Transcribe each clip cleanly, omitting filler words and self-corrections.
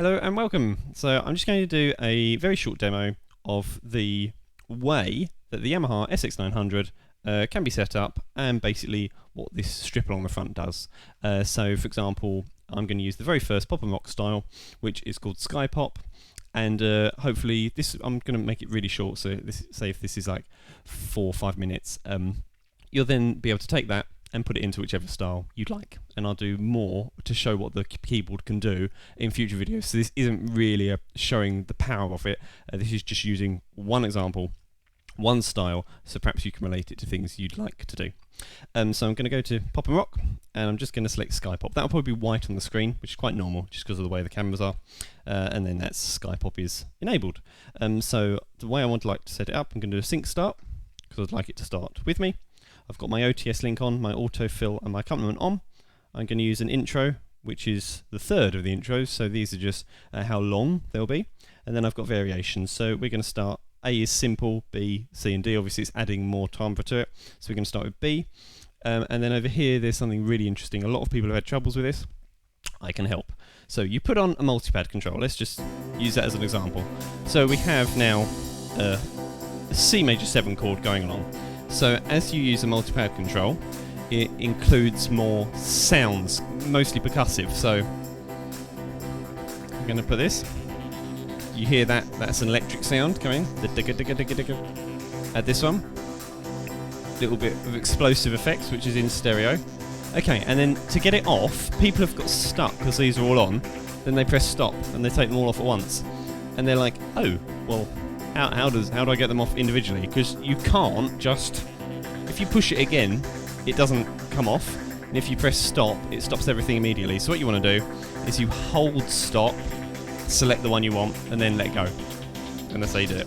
Hello and welcome. So I'm just going to do a very short demo of the way that the Yamaha SX900 can be set up and basically what this strip along the front does. So for example, I'm going to use the very first pop and rock style, which is called Sky Pop, and hopefully this, I'm going to make it really short, so say if this is like 4 or 5 minutes, you'll then be able to take that and put it into whichever style you'd like. And I'll do more to show what the keyboard can do in future videos. So this isn't really showing the power of it. This is just using one example, one style, so perhaps you can relate it to things you'd like to do. So I'm going to go to Pop and Rock, and I'm just going to select Sky Pop. That'll probably be white on the screen, which is quite normal, just because of the way the cameras are. And then that's Sky Pop is enabled. So the way I would like to set it up, I'm going to do a sync start, because I'd like it to start with me. I've got my OTS link on, my autofill and my accompaniment on. I'm going to use an intro, which is the third of the intros, so these are just how long they'll be. And then I've got variations, so we're going to start, A is simple, B, C and D, obviously it's adding more timbre to it, so we're going to start with B. And then over here there's something really interesting. A lot of people have had troubles with this. I can help. So you put on a multipad control, let's just use that as an example. So we have now a C major 7 chord going along. So as you use a multipad control, it includes more sounds, mostly percussive. So I'm going to put this. You hear that? That's an electric sound coming. The digga digga digga digga. Add this one. Little bit of explosive effects, which is in stereo. Okay, and then to get it off, people have got stuck because these are all on. Then they press stop and they take them all off at once, and they're like, oh, well. How do I get them off individually? Because you can't just, if you push it again, it doesn't come off, and if you press stop, it stops everything immediately. So what you want to do is you hold stop, select the one you want, and then let go. And that's how you do it.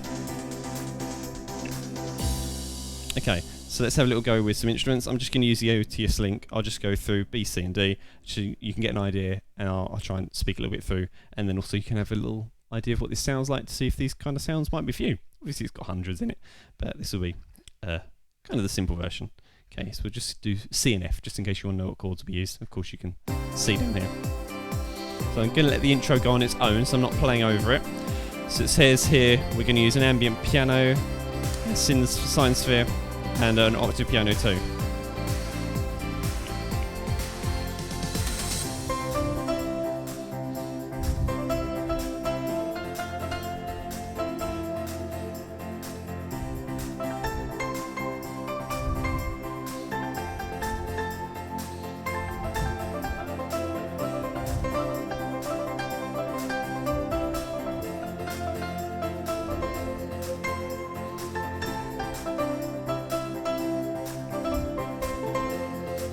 Okay, so let's have a little go with some instruments. I'm just going to use the OTS link. I'll just go through B, C and D, so you can get an idea, and I'll try and speak a little bit through, and then also you can have a little idea of what this sounds like to see if these kind of sounds might be for you. Obviously it's got hundreds in it, but this will be kind of the simple version. Okay, so we'll just do C and F, just in case you want to know what chords will be used. Of course you can see down here. So I'm going to let the intro go on its own, so I'm not playing over it. So it says here we're going to use an ambient piano, a sine sphere, and an octave piano too.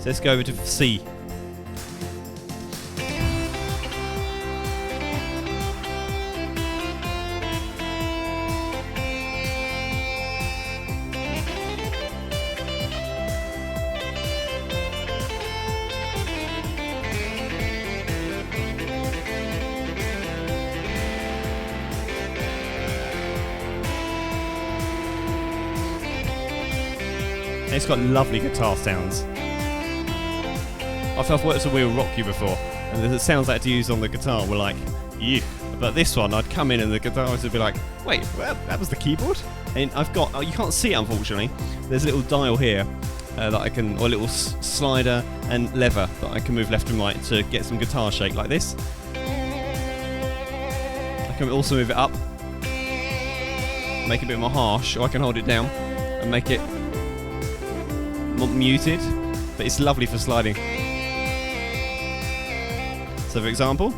So let's go over to C. And it's got lovely guitar sounds. I've worked with We'll Rock You before, and the sounds I had to use on the guitar were like, yeah. But this one, I'd come in and the guitarist would be like, wait, well, that was the keyboard? And I've got, you can't see it unfortunately, there's a little dial here that I can, or a little slider and lever that I can move left and right to get some guitar shake like this. I can also move it up, make it a bit more harsh, or I can hold it down and make it more muted, but it's lovely for sliding. So for example,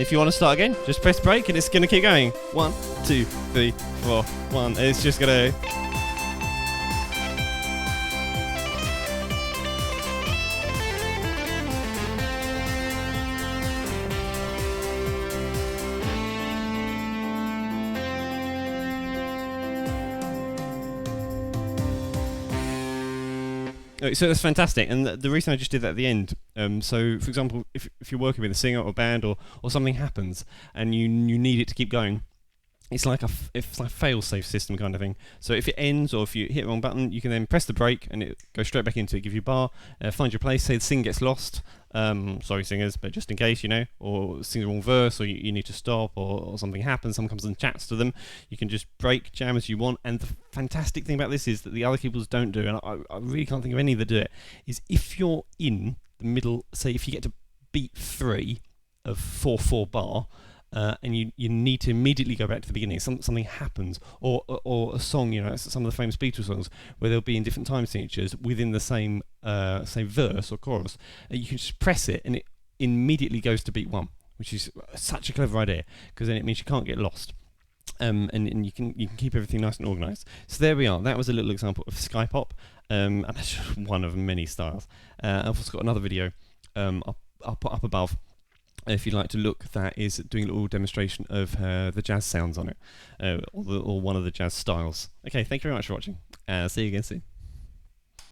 And if you want to start again, just press break and it's going to keep going. 1, 2, 3, 4, 1. And it's just going to... So that's fantastic, and the reason I just did that at the end, so for example, if you're working with a singer or a band or something happens and you need it to keep going, it's like a fail-safe system kind of thing. So if it ends or if you hit the wrong button, you can then press the brake and it goes straight back into it, give you a bar, find your place, say the sing gets lost, sorry singers, but just in case, you know, or sing the wrong verse, or you need to stop, or something happens, someone comes and chats to them, you can just break, jam as you want. And the fantastic thing about this is that the other keyboards don't do, and I really can't think of any that do it, is if you're in the middle, say if you get to beat 3 of 4/4 bar, and you need to immediately go back to the beginning. Something happens, or a song, you know, some of the famous Beatles songs where they'll be in different time signatures within the same verse or chorus. You can just press it and it immediately goes to beat 1, which is such a clever idea because then it means you can't get lost. And you can keep everything nice and organised. So there we are. That was a little example of Sky Pop, and that's just one of many styles. I've also got another video I'll put up above. If you'd like to look, that is doing a little demonstration of the jazz sounds on it, or one of the jazz styles. Okay, thank you very much for watching. See you again soon.